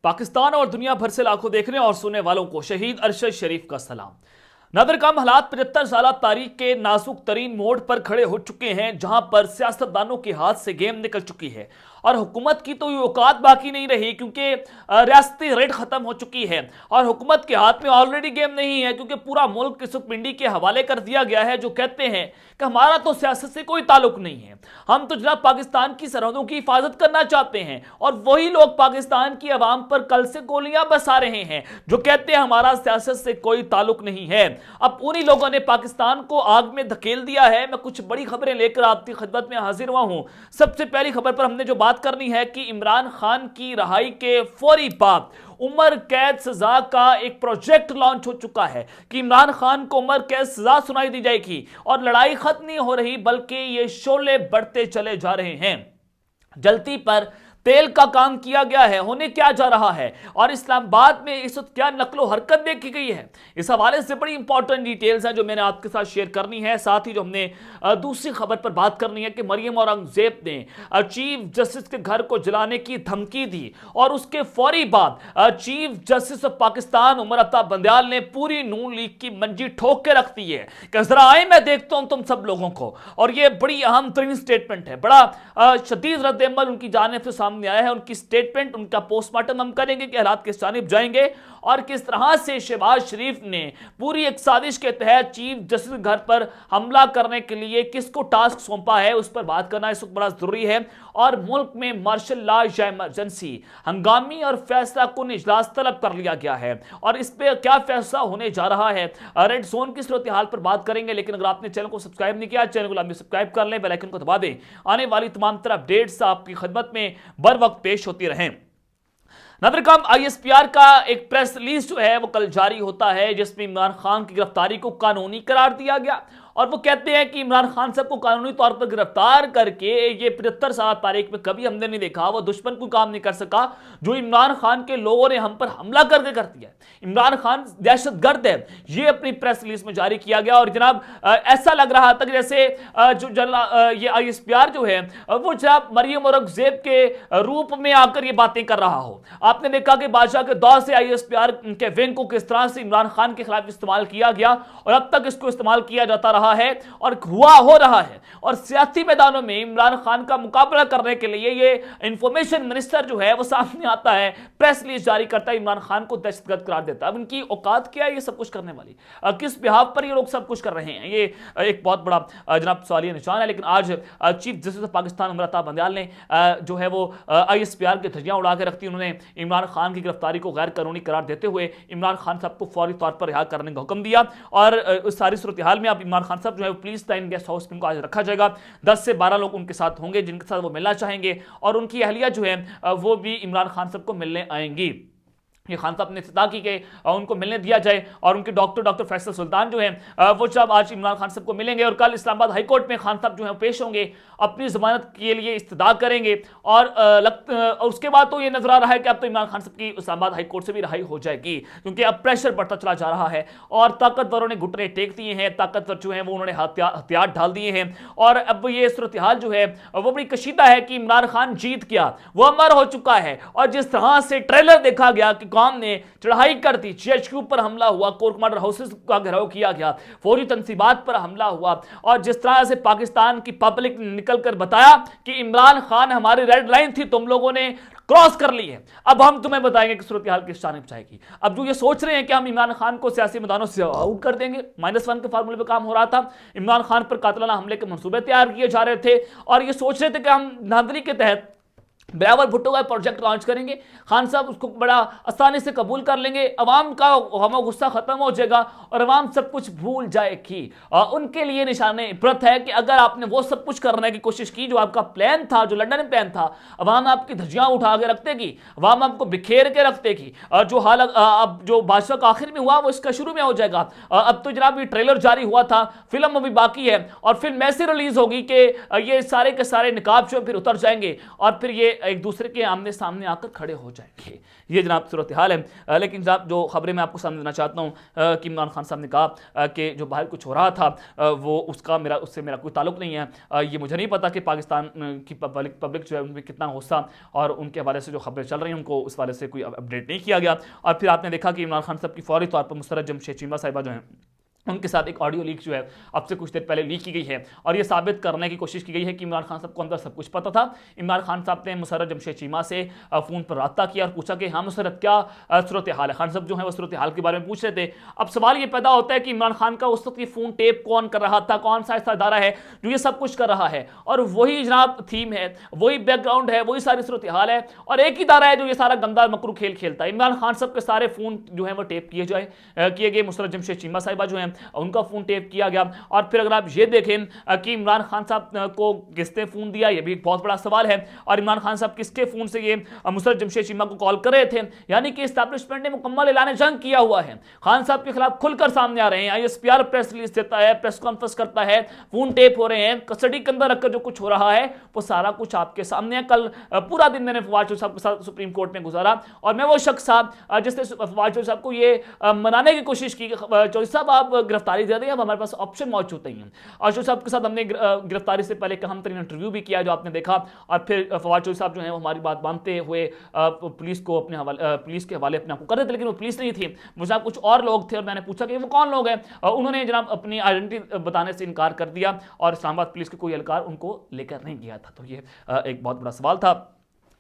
पाकिस्तान और दुनिया भर से लाखों देखने और सुनने वालों को शहीद अरशद शरीफ का सलाम। नादिर कम हालात 75 साल तारीख के नाजुक तरीन मोड़ पर खड़े हो चुके हैं, जहां पर सियासतदानों के हाथ से गेम निकल चुकी है और हुकूमत की तो ये औकात बाकी नहीं रही, क्योंकि रियासती रेट खत्म हो चुकी है और हुकूमत के हाथ में ऑलरेडी गेम नहीं है, क्योंकि पूरा मुल्क किस पिंडी के हवाले कर दिया गया है, जो कहते हैं कि हमारा तो सियासत से कोई ताल्लुक नहीं है, हम तो जनाब पाकिस्तान की सरहदों की हिफाजत करना चाहते हैं। और वही लोग पाकिस्तान की आवाम पर कल से गोलियां बरसा रहे हैं, जो कहते हैं हमारा सियासत से कोई ताल्लुक नहीं है। अब उन्हीं लोगों ने पाकिस्तान को आग में धकेल दिया है। मैं कुछ बड़ी खबरें लेकर आपकी खिदमत में हाजिर हुआ हूं। सबसे पहली खबर पर हमने जो बात करनी है कि इमरान खान की रिहाई के फौरी बाद उम्र कैद सजा का एक प्रोजेक्ट लॉन्च हो चुका है कि इमरान खान को उम्र कैद सजा सुनाई दी जाएगी और लड़ाई खत्म नहीं हो रही, बल्कि ये शोले बढ़ते चले जा रहे हैं। जलती पर तेल का काम किया गया है। होने क्या जा रहा है और इस्लामाबाद में इस वक्त क्या नकलो हरकत देखी गई है, इस हवाले से बड़ी इंपॉर्टेंट डिटेल्स हैं जो मैंने आपके साथ शेयर करनी है। साथ ही जो हमने दूसरी खबर पर बात करनी है कि मरियम औरंगजेब ने चीफ जस्टिस के घर को जलाने की धमकी दी और उसके फौरी बाद chief justice of Pakistan Umar Ata Bandial ने पूरी नून लीग की मंजी ठोक के रख दी है कि जरा आए मैं देखता हूं तुम सब लोगों को। और यह बड़ी अहम तरीन स्टेटमेंट है, बड़ा शदीद रद्द-ए-अमल उनकी जानिब से सामने आया है। उनकी स्टेटमेंट, उनका पोस्टमार्टम हम करेंगे कि हालात किस जानिब जाएंगे और किस तरह से शहबाज शरीफ ने पूरी एक साजिश के तहत चीफ जस्टिस के घर पर हमला करने के लिए किसको टास्क सौंपा है, उस पर बात करना इस वक्त बड़ा जरूरी है। और मुल्क में मार्शल लॉ या इमरजेंसी हंगामी और फैसला कुन इजलास तलब कर लिया गया है और इस पर क्या फैसला होने जा रहा है। रेड जोन की सूरत हाल पर बात करेंगे, लेकिन अगर आपने चैनल को सब्सक्राइब नहीं किया, चैनल को लाजमी सब्सक्राइब कर लें, बेल आइकन को दबा दें। आने वाली तमाम तरह अपडेट्स आपकी खिदमत में बर वक्त पेश होती रहें। नादिर आईएसपीआर का एक प्रेस रिलीज जो है वो कल जारी होता है, जिसमें इमरान खान की गिरफ्तारी को कानूनी करार दिया गया और वो कहते हैं कि इमरान खान साहब को कानूनी तौर पर गिरफ्तार करके ये 75 साल तारीख में कभी हमने नहीं देखा, वो दुश्मन को काम नहीं कर सका जो इमरान खान के लोगों ने हम पर हमला करके कर दिया। इमरान खान दहशतगर्द है, ये अपनी प्रेस रिलीज में जारी किया गया। और जनाब ऐसा लग रहा था कि जैसे ये आईएसपीआर जो है वो जनाब मरियम औरंगजेब के रूप में आकर ये बातें कर रहा हो। आपने देखा कि बादशाह के दौर से आईएसपीआर के विंग को किस तरह से इमरान खान के खिलाफ इस्तेमाल किया गया और अब तक इसको इस्तेमाल किया जाता रहा है और हो रहा है। और सियासी मैदानों में इमरान खान का मुकाबला करने के लिए ये इंफॉर्मेशन मिनिस्टर जो है वो सामने आता है, प्रेस रिलीज जारी करता है, इमरान खान को दहशतगर्द करार देता है। अब इनकी औकात क्या है ये सब कुछ करने वाली, किस बिहाव पर ये लोग सब कुछ कर रहे हैं, ये एक बहुत बड़ा जनाब सवालिया निशान है। लेकिन आज chief justice of Pakistan Umar Ata Bandial ने जो है वो आईएसपीआर की धज्जियां उड़ा के रखती। उन्होंने इमरान खान की गिरफ्तारी को गैर कानूनी करार देते हुए इमरान खान साहब को फौरी तौर पर रिहा करने का हुक्म दिया। और उस सारी सूरत हाल में अब इमरान खान साहब जो है पुलिस लाइन गेस्ट हाउस में आज रखा जाएगा। 10 से 12 लोग उनके साथ होंगे जिनके साथ वो मिलना चाहेंगे और उनकी अहलिया जो है वो भी इमरान खान साहब को मिलने आएंगी। ये खान साहब ने इत्तदा की कि उनको मिलने दिया जाए और उनके डॉक्टर फैसल सुल्तान जो हैं वो जब आज इमरान खान साहब को मिलेंगे और कल इस्लामाबाद हाई कोर्ट में खान साहब जो हैं पेश होंगे, अपनी जमानत के लिए इस्तदा करेंगे। और उसके बाद तो ये नजर आ रहा है कि अब तो इमरान खान साहब की इस्लामाबाद हाई कोर्ट से भी रिहाई हो जाएगी, क्योंकि अब प्रेशर बढ़ता चला जा रहा है और ताकतवरों ने घुटने टेक दिए हैं, ताकतवर जो है वो उन्होंने हथियार डाल दिए हैं। और अब ये सूरत हाल जो है वो बड़ी कशीदा है कि इमरान खान जीत गया, वो अमर हो चुका है। और जिस तरह से ट्रेलर देखा गया कि कौम ने चढ़ाई कर दी, जीएचक्यू पर हमला हुआ, कोर्ट कमांडर हाउसेस का घेराव किया गया, फौजी तंसीबात पर हमला हुआ और जिस तरह से पाकिस्तान की पब्लिक ने निकलकर बताया कि इमरान खान हमारी रेड लाइन थी, तुम लोगों ने क्रॉस कर ली है, अब हम तुम्हें बताएंगे कि सूरत हाल किस जानिब जाएगी। अब जो ये सोच रहे हैं कि हम इमरान खान को सियासी मैदानों से आउट कर देंगे, -1 के फार्मूले पे काम हो रहा था। इमरान खान पर कातिलाना हमले के मंसूबे तैयार किए जा रहे थे और ये सोच रहे थे कि हम नादरी के तहत बिलावल भुट्टो का प्रोजेक्ट लॉन्च करेंगे, खान साहब उसको बड़ा आसानी से कबूल कर लेंगे, अवाम का गम गुस्सा खत्म हो जाएगा और अवाम सब कुछ भूल जाएगी। उनके लिए निशाने इबरत है कि अगर आपने वो सब कुछ करने की कोशिश की जो आपका प्लान था, जो लंदन में प्लान था, अवाम आपकी धज्जियां उठा के रख देगी, अवाम आपको बिखेर के रख देगी। जो हाल अब जो बादशाह का आखिर में हुआ वो इसका शुरू में हो जाएगा। अब तो जनाब ये ट्रेलर जारी हुआ था, फिल्म अभी बाकी है और फिल्म ऐसी रिलीज होगी कि ये सारे के सारे निकाब जो फिर उतर जाएंगे और फिर ये एक दूसरे के आमने सामने आकर खड़े हो जाएंगे। ये जनाब सूरत हाल है। लेकिन जनाब जो खबरें मैं आपको सामने देना चाहता हूँ कि इमरान खान साहब ने कहा कि जो बाहर कुछ हो रहा था वो उससे मेरा कोई ताल्लुक नहीं है। ये मुझे नहीं पता कि पाकिस्तान की पब्लिक जो है उनमें कितना गुस्सा और उनके हवाले से जो खबरें चल रही हैं उनको उस वाले से कोई अपडेट नहीं किया गया। और फिर आपने देखा कि इमरान खान साहब की फौरी तौर पर मुसर्रत जमशेद चीमा साहिबा जो हैं उनके साथ एक ऑडियो लीक जो है अब से कुछ देर पहले लीक की गई है और ये साबित करने की कोशिश की गई है कि इमरान खान साहब को अंदर सब कुछ पता था। इमरान खान साहब ने मुसर्रत जमशेद चीमा से फ़ोन पर रब्ता किया और पूछा कि हाँ मुसर्रत क्या सूरत हाल है। खान साहब जो है वो सूरत हाल के बारे में पूछ रहे थे। अब सवाल ये पैदा होता है कि इमरान खान का उस वक्त ये फ़ोन टेप कौन कर रहा था, कौन सा ऐसा इदारा है जो ये सब कुछ कर रहा है। और वही जनाब थीम है, वही बैकग्राउंड है, वही सारी सूरत हाल है और एक ही इदारा है जो ये सारा गंदा मकरू खेल खेलता है। इमरान खान साहब के सारे फ़ोन जो है वो टेप किए गए। मुसर्रत जमशेद चीमा साहिबा जो है उनका फ़ोन टेप किया गया। और फिर अगर आप ये देखें कि इमरान खान साहब को किसने फोन दिया, यह भी एक बहुत बड़ा सवाल है। और इमरान खान साहब किसके फोन से ये मुसर्रत जमशेद चीमा को कॉल कर रहे थे, यानी कि एस्टैब्लिशमेंट ने मुकम्मल ऐलान जंग किया हुआ है। खान साहब के खिलाफ खुलकर सामने आ रहे हैं। ISPR प्रेस रिलीज देता है, प्रेस कॉन्फ्रेंस करता है, फोन टेप हो रहे हैं, कस्टडी के अंदर रखकर जो कुछ हो रहा है वो सारा कुछ आपके सामने है। कल पूरा दिन मैंने फवाद चौधरी साहब के साथ सुप्रीम कोर्ट में गुजारा और मैं वो शख्स साहब जिसने फवाद चौधरी साहब को ये मनाने की कोशिश की, चौधरी साहब आप गिरफ्तारी दे दें, अब हमारे पास ऑप्शन मौजूद नहीं है। आशू साहब के साथ हमने गिरफ्तारी से पहले अहम तरीन इंटरव्यू भी किया जो आपने देखा। और फिर फवाद चौधरी साहब जो है वो हमारी बात मानते हुए पुलिस के हवाले अपने आपको कर रहे थे, लेकिन वो पुलिस नहीं थी, मुझे कुछ और लोग थे। और मैंने पूछा कि वो कौन लोग हैं, उन्होंने जनाब अपनी आइडेंटिटी बताने से इनकार कर दिया और इस्लामाबाद पुलिस के कोई एहलकार उनको लेकर नहीं गया था। तो ये एक बहुत बड़ा सवाल था।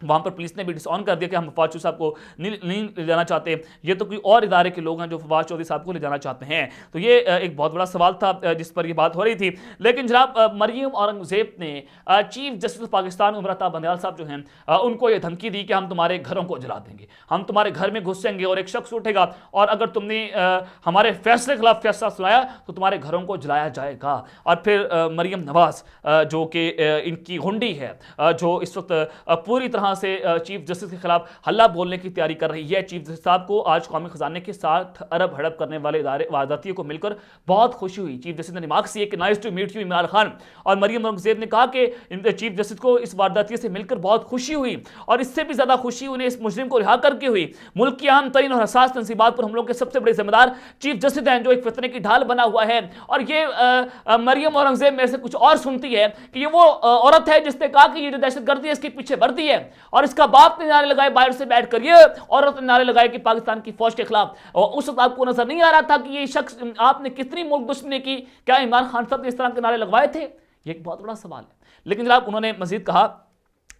वहाँ पर पुलिस ने भी डिसऑन कर दिया कि हम फवाद चौधरी साहब को नहीं ले जाना चाहते, ये तो कोई और इदारे के लोग हैं जो फवाद चौधरी साहब को ले जाना चाहते हैं। तो ये एक बहुत बड़ा सवाल था जिस पर ये बात हो रही थी। लेकिन जनाब मरियम औरंगजेब ने चीफ जस्टिस पाकिस्तान उमर अता बंदयाल साहब जो हैं उनको ये धमकी दी कि हम तुम्हारे घरों को जला देंगे, हम तुम्हारे घर में घुसेंगे और एक शख्स उठेगा और अगर तुमने हमारे फैसले के खिलाफ फैसला सुनाया तो तुम्हारे घरों को जलाया जाएगा। और फिर मरियम नवाज जो कि इनकी गुंडी है, जो इस वक्त पूरी तरह से चीफ जस्टिस के खिलाफ हल्ला बोलने की तैयारी कर रही है। चीफ जस्टिस साहब को आज कौमी खजाने के 60 अरब हड़प करने वाले इदारे वारदातियों को मिलकर बहुत खुशी हुई। चीफ जस्टिस ने रिमार्क्स किए कि nice to meet you Imran Khan. और मरियम औरंगजेब ने कहा कि चीफ जस्टिस को इस वारदातियों से मिलकर बहुत खुशी हुई और इससे भी ज्यादा खुशी उन्हें इस मुजरिम को रिहा करके हुई। मुल्क की अहम तरीन और हसास तंसीबात पर हमलों के सबसे बड़े जिम्मेदार चीफ जस्टिस हैं जो एक फितने की ढाल बना हुआ है। और ये मरियम औरंगजेब मेरे से कुछ और सुनती है कि ये वो औरत है जिसने कहा कि ये जो दहशतगर्दी है इसके पीछे वर्दी है और इसका बाप ने नारे लगाए बाहर से बैठ कर, ये औरत ने नारे लगाए कि पाकिस्तान की फौज के खिलाफ। और उस वक्त आपको नजर नहीं आ रहा था कि ये शख्स आपने कितनी मुल्क दुश्मनी की, क्या इमरान खान साहब ने इस तरह के नारे लगवाए थे? ये एक बहुत बड़ा सवाल है। लेकिन जनाब उन्होंने मजीद कहा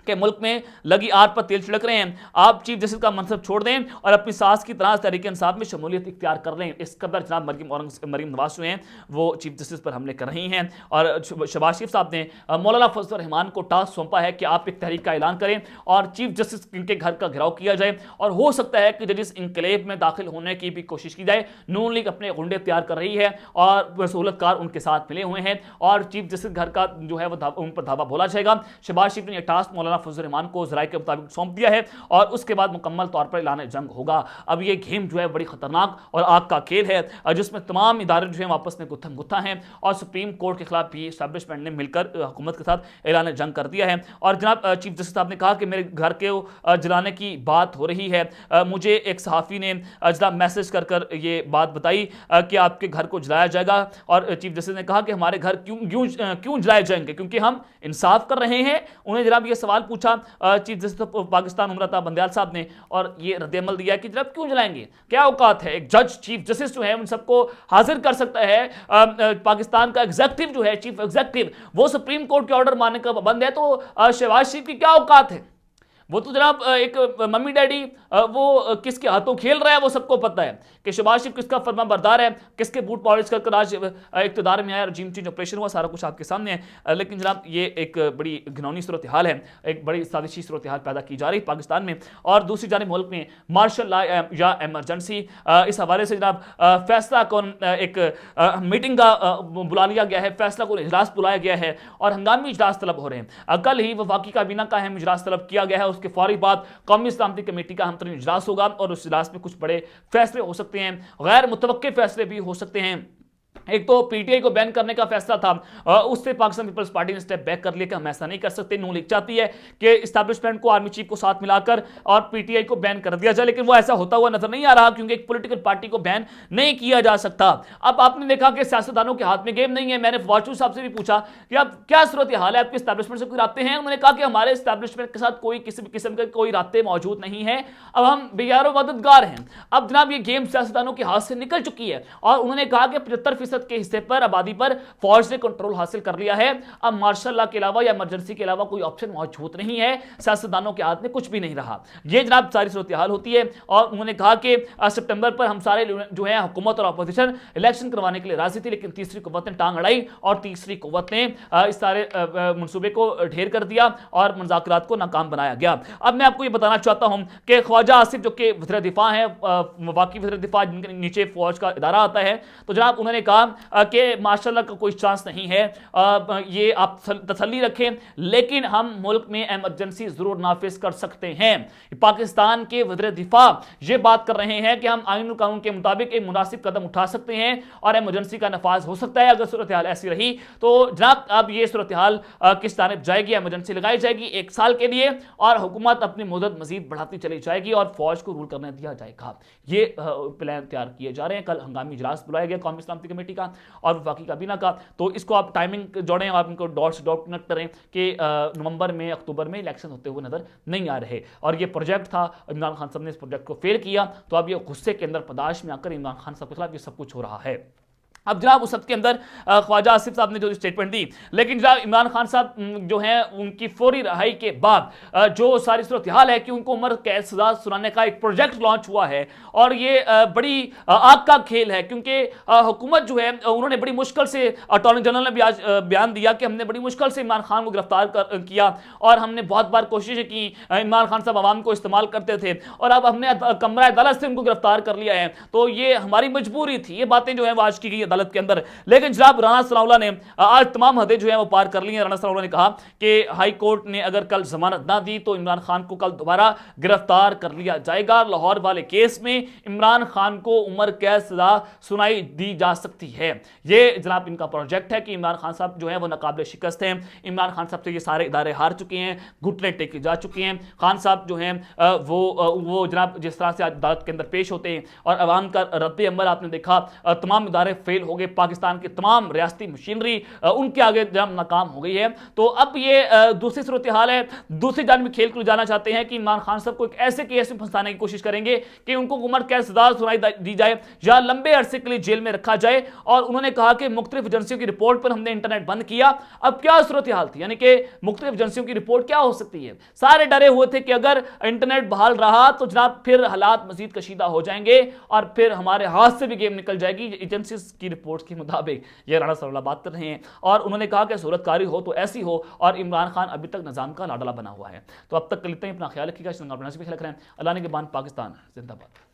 कि मुल्क में लगी आग पर तेल छिड़क रहे हैं, आप चीफ जस्टिस का मनसब छोड़ दें और अपनी सास की तरह तहरीक इंसाफ में शमूलियत इख्तियार कर लें। इस कदर जनाब मरियम नवाज जो हैं वो चीफ जस्टिस पर हमले कर रही हैं। और शहबाज शरीफ साहब ने मौलाना फजल रहमान को टास्क सौंपा है कि आप एक तहरीक का ऐलान करें और चीफ जस्टिस के घर का घेराव किया जाए और हो सकता है कि जजिस इंकलेब में दाखिल होने की भी कोशिश की जाए। नून लीग अपने गुंडे तैयार कर रही है और सहूलतकार उनके साथ मिले हुए हैं और चीफ जस्टिस घर का जो है वो उन पर धावा बोला जाएगा। शहबाज शरीफ ने यह टास्क मौलाना फजल रहमान को जराये के मुताबिक सौंप दिया है और उसके बाद मुकम्मल तौर पर ऐलान जंग होगा। अब ये गेम जो है बड़ी खतरनाक और आग का खेल है जिसमें तमाम इदारे जो है आपस में गुत्थम गुत्था हैं और सुप्रीम कोर्ट के खिलाफ भी एस्टैब्लिशमेंट ने मिलकर हुकूमत के साथ ऐलान जंग कर दिया है। और जनाब चीफ जस्टिस साहब ने कहा कि मेरे घर के जलाने की बात हो रही है, मुझे एक सहाफ़ी ने जनाब मैसेज कर कर ये बात बताई कि आपके घर को जलाया जाएगा। और चीफ जस्टिस ने कहा कि हमारे घर क्यों जलाए जाएंगे, क्योंकि हम इंसाफ कर रहे हैं। उन्हें जनाब ये सवाल पूछा चीफ जस्टिस पाकिस्तान उमर अता बंदयाल साहब ने और ये रद्द-ए-अमल दिया कि जनाब क्यों जलाएंगे, क्या औकात है। एक जज चीफ जस्टिस जो है उन सबको हाजिर कर सकता है। पाकिस्तान का एग्जीक्यूटिव जो है चीफ एग्जीक्यूटिव वो सुप्रीम कोर्ट के ऑर्डर मानने का पाबंद है, तो शहबाज शरीफ की क्या औकात है। वो तो जनाब एक मम्मी डैडी वो किसके हाथों खेल रहा है वो सबको पता है कि शहबाज शरीफ किसका फर्मा बरदार है, किसके बूट पॉलिश कर आज इक़्तिदार में आया, रजीम चेंज ऑपरेशन हुआ, सारा कुछ आपके सामने है। लेकिन जनाब ये एक बड़ी घिनौनी सूरत हाल है, एक बड़ी साजिशी सूरत हाल पैदा की जा रही है पाकिस्तान में। और दूसरी जानिब मुल्क में मार्शल लॉ या एमरजेंसी, इस हवाले से जनाब फैसला को एक मीटिंग का बुला लिया गया है, फैसला को इजलास बुलाया गया है और हंगामी इजलास तलब हो रहे हैं। कल ही वफाकी काबीना का अहम इजलास तलब किया गया है, उसके फौरी बाद कौमी सलामती कमेटी का अहम इजलास होगा और उस इजलास में कुछ बड़े फैसले हो सकते हैं, गैर मुतवक्के फैसले भी हो सकते हैं। एक तो पीटीआई को बैन करने का फैसला था, उससे पाकिस्तान पीपल्स पार्टी ने स्टेप बैक कर लिया कि हम ऐसा नहीं कर सकते। नून लीग चाहती है कि इस्टेब्लिशमेंट को, आर्मी चीफ को साथ मिलाकर और पीटीआई को बैन कर दिया जाए, लेकिन वो ऐसा होता हुआ नजर नहीं आ रहा, क्योंकि एक पॉलिटिकल पार्टी को बैन नहीं किया जा सकता। अब आपने देखा कि सियासतदानों के हाथ में गेम नहीं है। मैंने फॉर्चून साहब से भी पूछा कि अब क्या सूरत हाल है, आपके इस्टेब्लिशमेंट से कोई रास्ते हैं? उन्होंने कहा कि हमारे इस्टेब्लिशमेंट के साथ कोई किसी भी किस्म के कोई रास्ते मौजूद नहीं है, अब हम बेयारो मददगार हैं। अब जनाब ये गेम सियासतदानों के हाथ से निकल चुकी है, और उन्होंने कहा कि 75% के हिस्से पर, आबादी पर फौज ने कंट्रोल हासिल कर लिया है। अब मार्शल लॉ के अलावा या इमरजेंसी के अलावा कोई ऑप्शन मौजूद नहीं है, सियासतदानों के हाथ में कुछ भी नहीं रहा। यह जनाब सारी सूरत हाल होती है। और उन्होंने कहा कि सितंबर पर हम सारे जो है हुकूमत और अपोजिशन इलेक्शन करवाने के लिए राजी थी, लेकिन तीसरी कुव्वत ने टांग अड़ाई और तीसरी कुव्वत ने इस सारे मंसूबे को ढेर कर दिया और मुज़ाकरात को नाकाम बनाया गया। अब मैं आपको ये बताना चाहता हूं कि ख्वाजा आसिफ जो कि वज़ीर दिफा है, वफाकी वज़ीर दिफा, जिनके नीचे फौज का इदारा आता है, तो जनाब उन्होंने कहा कि माशाल्लाह का कोई चांस नहीं है, ये आप तसल्ली रखें, लेकिन हम मुल्क में एमरजेंसी जरूर नाफिज कर सकते हैं। पाकिस्तान के वज़ीर दिफा ये बात कर रहे हैं कि हम आईन और कानून के मुताबिक एक मुनासिब कदम उठा सकते हैं और एमरजेंसी का नफाज हो सकता है। अगर सूरत हाल ऐसी रही तो जनाब अब ये सूरत हाल किस जानिब जाएगी? एमरजेंसी लगाई जाएगी 1 साल के लिए और हुकूमत अपनी मुद्दत मजीद बढ़ाती चली जाएगी और फौज को रूल करने दिया जाएगा। ये प्लान तैयार किए जा रहे हैं। कल हंगामी इजलास बुलाया गया कौमी सलामती कमेटी का और वफाकी काबीना का, तो इसको आप टाइमिंग जोड़ें, आप इनको डॉट से डॉट कनेक्ट करें कि नवंबर में, अक्टूबर में इलेक्शन होते हुए नजर नहीं आ रहे। और ये प्रोजेक्ट था, इमरान खान साहब ने इस प्रोजेक्ट को फेल किया, तो अब ये गुस्से के अंदर पदाश में आकर इमरान खान साहब के खिलाफ ये सब कुछ हो रहा है। अब जनाब उस सब के अंदर ख्वाजा आसिफ साहब ने जो स्टेटमेंट दी, लेकिन जनाब इमरान खान साहब जो हैं उनकी फौरी रहाई के बाद जो सारी सूरत हाल है कि उनको उम्र कैद सजा सुनाने का एक प्रोजेक्ट लॉन्च हुआ है और ये बड़ी आग का खेल है, क्योंकि हुकूमत जो है उन्होंने बड़ी मुश्किल से, अटॉर्नी जनरल ने भी आज बयान दिया कि हमने बड़ी मुश्किल से इमरान खान को गिरफ्तार किया और हमने बहुत बार कोशिश की, इमरान खान साहब आवाम को इस्तेमाल करते थे और अब हमने कमरा अदालत से उनको गिरफ्तार कर लिया है, तो ये हमारी मजबूरी थी। ये बातें जो है वो आज की गई अदालत के अंदर। लेकिन जनाब राना सनाउल्लाह ने आज तमाम हदें जो है वो पार कर ली हैं। राना सनाउल्लाह ने कहा कि हाई कोर्ट ने अगर कल जमानत ना दी तो इमरान खान को कल दोबारा गिरफ्तार कर लिया जाएगा। लाहौर वाले केस में इमरान खान को उम्र कैद सजा सुनाई दी जा सकती है। ये जनाब इनका प्रोजेक्ट है कि इमरान खान साहब जो है वो नाकाबिल शिकस्त हैं। इमरान खान साहब से ये सारे इदारे हार चुके हैं, घुटने टेके जा चुके हैं। खान साहब जो हैं वो जनाब जिस तरह से अदालत के अंदर पेश होते हैं और अवाम का रद्द अमल आपने देखा, तमाम इदारे फेल हो गए, पाकिस्तान की तमाम रियासती मशीनरी उनके आगे जब नाकाम हो गई है। तो अब ये दूसरी सूरत हाल है। दूसरी जानिब खेल को जाना चाहते हैं कि इमरान खान साहब को एक ऐसे केस में फंसाने की कोशिश करेंगे कि उनको उम्र कैद सजा सुनाई दी जाए या लंबे अरसे के लिए जेल में रखा जाए। और उन्होंने कहा कि मुख्तलिफ एजेंसियों की रिपोर्ट पर हमने इंटरनेट बंद किया। अब क्या सूरत हाल थी, यानी कि मुख्तलिफ एजेंसियों की रिपोर्ट क्या हो सकती है? सारे डरे हुए थे कि अगर इंटरनेट बहाल रहा तो जनाब फिर हालात मजीद कशीदा हो जाएंगे और फिर हमारे हाथ से भी गेम निकल जाएगी। एजेंसी की रिपोर्ट के मुताबिक ये राना सनाउल्लाह बात कर रहे हैं और उन्होंने कहा कि सूरतकारी हो तो ऐसी हो और इमरान खान अभी तक निजाम का लाडला बना हुआ है। तो अब तक इतना ही, अपना ख्याल रखिएगा, ख्याल रखें। अल्लाह ने के बाद पाकिस्तान जिंदाबाद।